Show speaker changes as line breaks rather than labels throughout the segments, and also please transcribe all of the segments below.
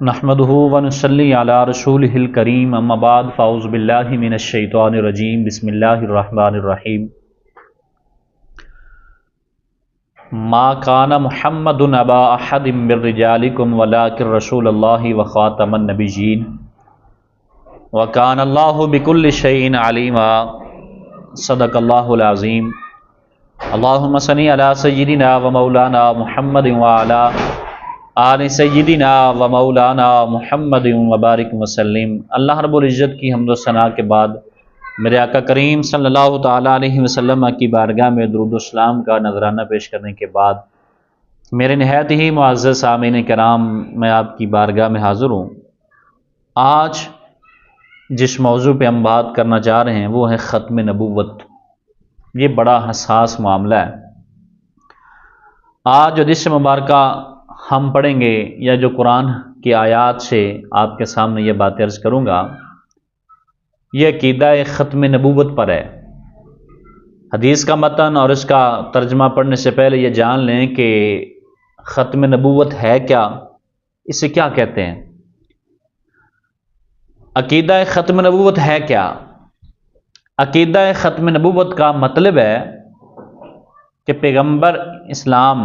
نحمدہ ونصلی علی رسولہ الکریم اما بعد فاعوذ باللہ من الشیطان الرجیم بسم اللہ الرحمن الرحیم ما کان محمد ابا احد من رجالکم ولکن رسول اللہ وخاتم النبیین وکان اللہ بکل شیء علیما صدق اللہ العظیم اللہم صلی علی سیدنا و مولانا محمد وعلی آل سیدنا و مولانا محمد وبارک وسلم۔ اللہ رب العزت کی حمد و ثنا کے بعد میرے آقا کریم صلی اللہ تعالیٰ علیہ وسلم کی بارگاہ میں درود و سلام کا نذرانہ پیش کرنے کے بعد میرے نہایت ہی معزز سامعین کرام، میں آپ کی بارگاہ میں حاضر ہوں۔ آج جس موضوع پہ ہم بات کرنا چاہ رہے ہیں وہ ہے ختم نبوت۔ یہ بڑا حساس معاملہ ہے۔ آج جو حدیث مبارکہ ہم پڑھیں گے یا جو قرآن کی آیات سے آپ کے سامنے یہ باتیں عرض کروں گا، یہ عقیدہ ختم نبوت پر ہے۔ حدیث کا متن اور اس کا ترجمہ پڑھنے سے پہلے یہ جان لیں کہ ختم نبوت ہے کیا، اسے کیا کہتے ہیں۔ عقیدہ ختم نبوت ہے کیا؟ عقیدہ ختم نبوت کا مطلب ہے کہ پیغمبر اسلام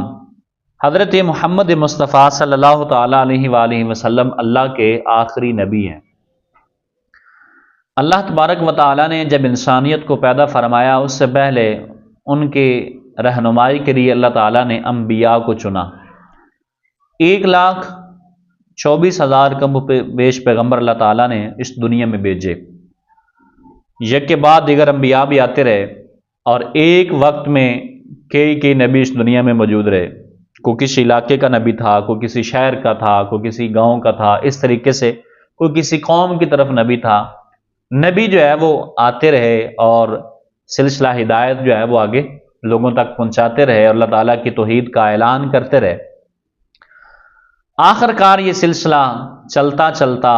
حضرت محمد مصطفیٰ صلی اللہ تعالیٰ علیہ وآلہ وسلم اللہ کے آخری نبی ہیں۔ اللہ تبارک و تعالیٰ نے جب انسانیت کو پیدا فرمایا اس سے پہلے ان کے رہنمائی کے لیے اللہ تعالیٰ نے انبیاء کو چنا۔ 1,24,000 کم بیش پیغمبر اللہ تعالیٰ نے اس دنیا میں بھیجے۔ یک کے بعد دیگر انبیاء بھی آتے رہے اور ایک وقت میں کئی نبی اس دنیا میں موجود رہے۔ کوئی کسی علاقے کا نبی تھا، کوئی کسی شہر کا تھا، کوئی کسی گاؤں کا تھا، اس طریقے سے کوئی کسی قوم کی طرف نبی تھا۔ نبی جو ہے وہ آتے رہے اور سلسلہ ہدایت جو ہے وہ آگے لوگوں تک پہنچاتے رہے اور اللہ تعالیٰ کی توحید کا اعلان کرتے رہے۔ آخر کار یہ سلسلہ چلتا چلتا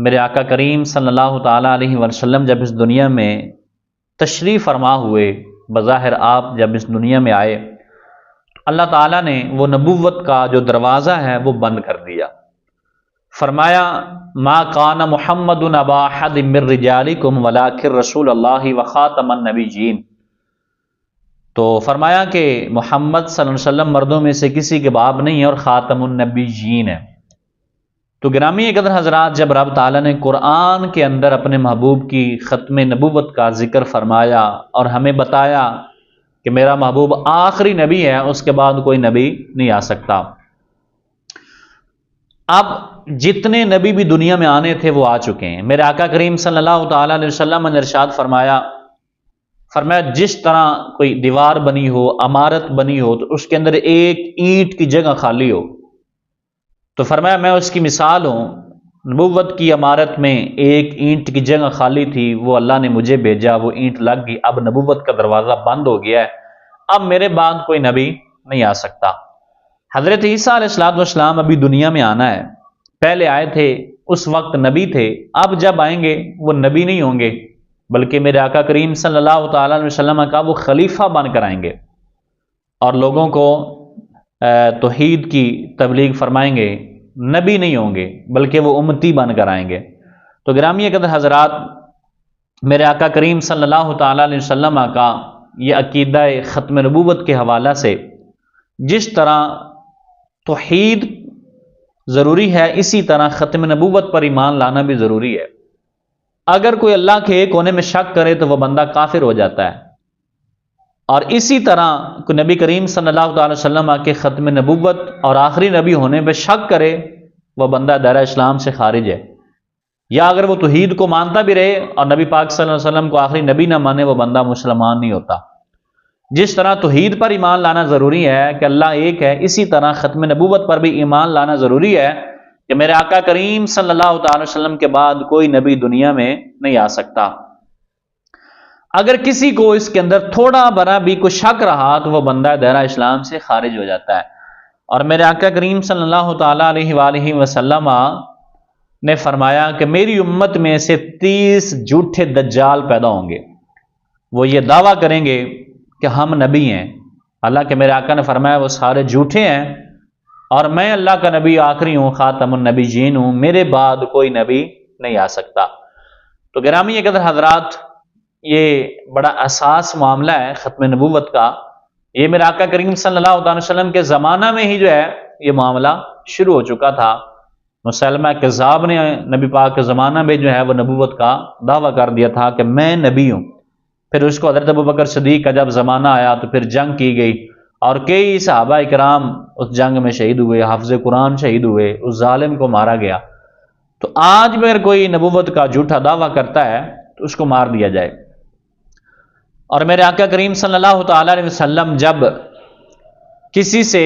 میرے آقا کریم صلی اللہ تعالیٰ علیہ وسلم جب اس دنیا میں تشریف فرما ہوئے، بظاہر آپ جب اس دنیا میں آئے، اللہ تعالیٰ نے وہ نبوت کا جو دروازہ ہے وہ بند کر دیا۔ فرمایا ما کان محمد ابا احد من رجالکم ولکن رسول اللہ وخاتم النبیین۔ تو فرمایا کہ محمد صلی اللہ علیہ وسلم مردوں میں سے کسی کے باپ نہیں ہے اور خاتم النبیین ہے۔ تو گرامی قدر حضرات، جب رب تعالیٰ نے قرآن کے اندر اپنے محبوب کی ختم نبوت کا ذکر فرمایا اور ہمیں بتایا کہ میرا محبوب آخری نبی ہے، اس کے بعد کوئی نبی نہیں آ سکتا۔ اب جتنے نبی بھی دنیا میں آنے تھے وہ آ چکے ہیں۔ میرے آقا کریم صلی اللہ تعالیٰ علیہ وسلم نے ارشاد فرمایا جس طرح کوئی دیوار بنی ہو، عمارت بنی ہو تو اس کے اندر ایک اینٹ کی جگہ خالی ہو، تو فرمایا میں اس کی مثال ہوں۔ نبوت کی عمارت میں ایک اینٹ کی جگہ خالی تھی، وہ اللہ نے مجھے بھیجا، وہ اینٹ لگ گئی، اب نبوت کا دروازہ بند ہو گیا ہے، اب میرے بعد کوئی نبی نہیں آ سکتا۔ حضرت عیسیٰ علیہ السلام ابھی دنیا میں آنا ہے، پہلے آئے تھے اس وقت نبی تھے، اب جب آئیں گے وہ نبی نہیں ہوں گے بلکہ میرے آقا کریم صلی اللہ تعالیٰ علیہ وسلم کا وہ خلیفہ بن کر آئیں گے اور لوگوں کو توحید کی تبلیغ فرمائیں گے۔ نبی نہیں ہوں گے بلکہ وہ امتی بن کر آئیں گے۔ تو گرامی قدر حضرات، میرے آقا کریم صلی اللہ تعالیٰ علیہ وسلم کا یہ عقیدہ ختم نبوت کے حوالہ سے جس طرح توحید ضروری ہے، اسی طرح ختم نبوت پر ایمان لانا بھی ضروری ہے۔ اگر کوئی اللہ کے ایک ہونے میں شک کرے تو وہ بندہ کافر ہو جاتا ہے، اور اسی طرح کوئی نبی کریم صلی اللہ علیہ وسلم کے ختم نبوت اور آخری نبی ہونے پہ شک کرے وہ بندہ دائرہ اسلام سے خارج ہے۔ یا اگر وہ توحید کو مانتا بھی رہے اور نبی پاک صلی اللہ علیہ وسلم کو آخری نبی نہ مانے، وہ بندہ مسلمان نہیں ہوتا۔ جس طرح توحید پر ایمان لانا ضروری ہے کہ اللہ ایک ہے، اسی طرح ختم نبوت پر بھی ایمان لانا ضروری ہے کہ میرے آقا کریم صلی اللہ تعالی وسلم کے بعد کوئی نبی دنیا میں نہیں آ سکتا۔ اگر کسی کو اس کے اندر تھوڑا برا بھی کوئی شک رہا تو وہ بندہ دائرہ اسلام سے خارج ہو جاتا ہے۔ اور میرے آقا کریم صلی اللہ تعالیٰ علیہ وآلہ وسلم نے فرمایا کہ میری امت میں سے 30 جھوٹے دجال پیدا ہوں گے، وہ یہ دعویٰ کریں گے کہ ہم نبی ہیں، حالانکہ میرے آقا نے فرمایا وہ سارے جھوٹے ہیں اور میں اللہ کا نبی آخری ہوں، خاتم النبیین ہوں، میرے بعد کوئی نبی نہیں آ سکتا۔ تو گرامی قدر حضرات، یہ بڑا اساس معاملہ ہے ختم نبوت کا۔ یہ میرے آقا کریم صلی اللہ علیہ وسلم کے زمانہ میں ہی جو ہے یہ معاملہ شروع ہو چکا تھا۔ مسلمہ کذاب نے نبی پاک کے زمانہ میں جو ہے وہ نبوت کا دعویٰ کر دیا تھا کہ میں نبی ہوں۔ پھر اس کو حضرت ابوبکر صدیق کا جب زمانہ آیا تو پھر جنگ کی گئی، اور کئی صحابہ کرام اس جنگ میں شہید ہوئے، حافظ قرآن شہید ہوئے، اس ظالم کو مارا گیا۔ تو آج بھی اگر کوئی نبوت کا جھوٹا دعویٰ کرتا ہے تو اس کو مار دیا جائے۔ اور میرے آقا کریم صلی اللہ تعالیٰ علیہ وسلم جب کسی سے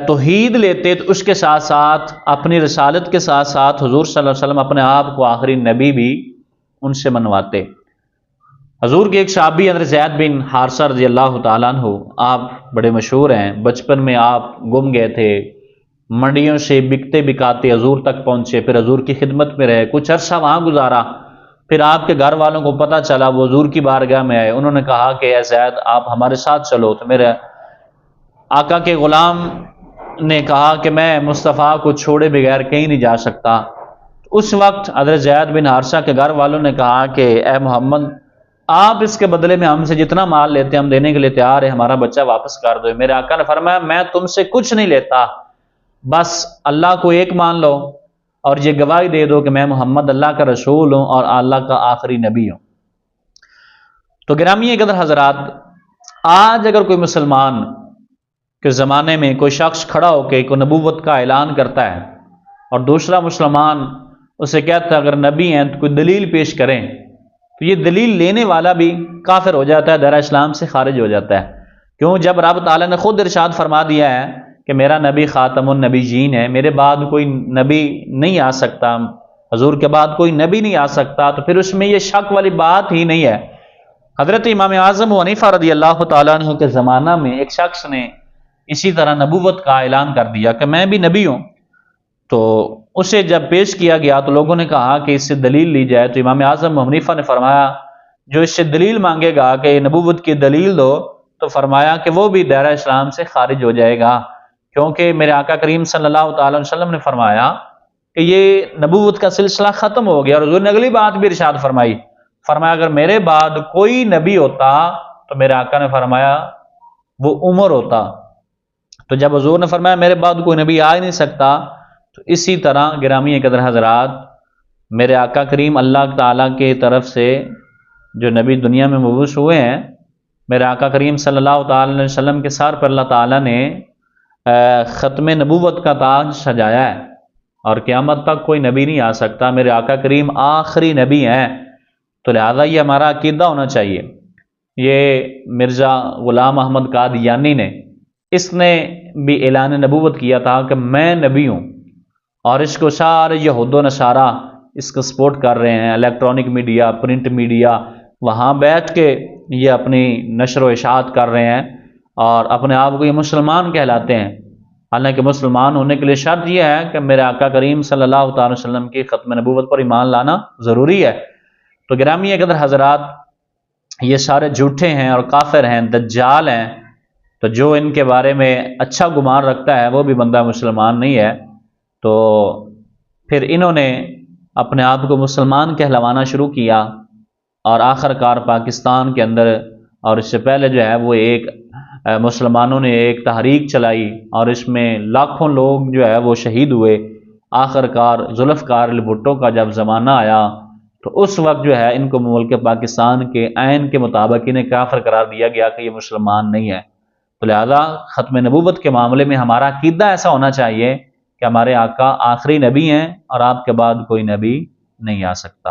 توحید لیتے تو اس کے ساتھ ساتھ اپنی رسالت کے ساتھ ساتھ حضور صلی اللہ علیہ وسلم اپنے آپ کو آخری نبی بھی ان سے منواتے۔ حضور کے ایک صحابی حضرت زید بن حارثہ رضی اللہ تعالیٰ عنہ، آپ بڑے مشہور ہیں، بچپن میں آپ گم گئے تھے، منڈیوں سے بکتے بکاتے حضور تک پہنچے، پھر حضور کی خدمت میں رہے، کچھ عرصہ وہاں گزارا، پھر آپ کے گھر والوں کو پتہ چلا، وہ حضور کی بارگاہ میں آئے، انہوں نے کہا کہ اے زید آپ ہمارے ساتھ چلو۔ تو میرے آقا کے غلام نے کہا کہ میں مصطفیٰ کو چھوڑے بغیر کہیں نہیں جا سکتا۔ اس وقت حضرت زید بن حارثہ کے گھر والوں نے کہا کہ اے محمد، آپ اس کے بدلے میں ہم سے جتنا مال لیتے ہیں ہم دینے کے لیے تیار ہیں، ہمارا بچہ واپس کر دو۔ میرے آقا نے فرمایا میں تم سے کچھ نہیں لیتا، بس اللہ کو ایک مان لو اور یہ گواہی دے دو کہ میں محمد اللہ کا رسول ہوں اور اللہ کا آخری نبی ہوں۔ تو گرامی قدر حضرات، آج اگر کوئی مسلمان کے زمانے میں کوئی شخص کھڑا ہو کے کوئی نبوت کا اعلان کرتا ہے اور دوسرا مسلمان اسے کہتا ہے اگر نبی ہیں تو کوئی دلیل پیش کریں، تو یہ دلیل لینے والا بھی کافر ہو جاتا ہے، دائرہ اسلام سے خارج ہو جاتا ہے۔ کیوں؟ جب رب تعالیٰ نے خود ارشاد فرما دیا ہے کہ میرا نبی خاتم النبیین ہے، میرے بعد کوئی نبی نہیں آ سکتا، حضور کے بعد کوئی نبی نہیں آ سکتا، تو پھر اس میں یہ شک والی بات ہی نہیں ہے۔ حضرت امام اعظم حنیفہ رضی اللہ تعالیٰ عنہ کے زمانہ میں ایک شخص نے اسی طرح نبوت کا اعلان کر دیا کہ میں بھی نبی ہوں، تو اسے جب پیش کیا گیا تو لوگوں نے کہا کہ اس سے دلیل لی جائے، تو امام اعظم حنیفہ نے فرمایا جو اس سے دلیل مانگے گا کہ نبوت کی دلیل دو، تو فرمایا کہ وہ بھی دائرہ اسلام سے خارج ہو جائے گا، کیونکہ میرے آقا کریم صلی اللہ تعالی وسلم نے فرمایا کہ یہ نبوت کا سلسلہ ختم ہو گیا۔ اور حضور نے اگلی بات بھی ارشاد فرمائی، فرمایا اگر میرے بعد کوئی نبی ہوتا تو میرے آقا نے فرمایا وہ عمر ہوتا۔ تو جب حضور نے فرمایا میرے بعد کوئی نبی آ ہی نہیں سکتا، تو اسی طرح گرامی قدر حضرات، میرے آقا کریم اللہ تعالیٰ کے طرف سے جو نبی دنیا میں مبعوث ہوئے ہیں، میرے آقا کریم صلی اللہ تعالی علیہ وسلم کے سر پر اللہ تعالیٰ نے ختم نبوت کا تاج سجایا ہے، اور قیامت تک کوئی نبی نہیں آ سکتا، میرے آقا کریم آخری نبی ہیں۔ تو لہذا یہ ہمارا عقیدہ ہونا چاہیے۔ یہ مرزا غلام احمد قادیانی نے، اس نے بھی اعلان نبوت کیا تھا کہ میں نبی ہوں، اور اس کو سارے یہود و نصارہ اس کو سپورٹ کر رہے ہیں، الیکٹرانک میڈیا، پرنٹ میڈیا، وہاں بیٹھ کے یہ اپنی نشر و اشاعت کر رہے ہیں اور اپنے آپ کو یہ مسلمان کہلاتے ہیں۔ حالانکہ مسلمان ہونے کے لیے شرط یہ ہے کہ میرے آقا کریم صلی اللہ تعالی وسلم کی ختم نبوت پر ایمان لانا ضروری ہے۔ تو گرامی قدر حضرات، یہ سارے جھوٹے ہیں اور کافر ہیں، دجال ہیں، تو جو ان کے بارے میں اچھا گمان رکھتا ہے وہ بھی بندہ مسلمان نہیں ہے۔ تو پھر انہوں نے اپنے آپ کو مسلمان کہلوانا شروع کیا، اور آخر کار پاکستان کے اندر، اور اس سے پہلے جو ہے وہ ایک مسلمانوں نے ایک تحریک چلائی اور اس میں لاکھوں لوگ جو ہے وہ شہید ہوئے۔ آخر کار ذوالفقار علی بھٹو کا جب زمانہ آیا تو اس وقت جو ہے ان کو ملک پاکستان کے آئین کے مطابق انہیں کافر قرار دیا گیا کہ یہ مسلمان نہیں ہے۔ تو لہذا ختم نبوت کے معاملے میں ہمارا عقیدہ ایسا ہونا چاہیے کہ ہمارے آقا آخری نبی ہیں اور آپ کے بعد کوئی نبی نہیں آ سکتا۔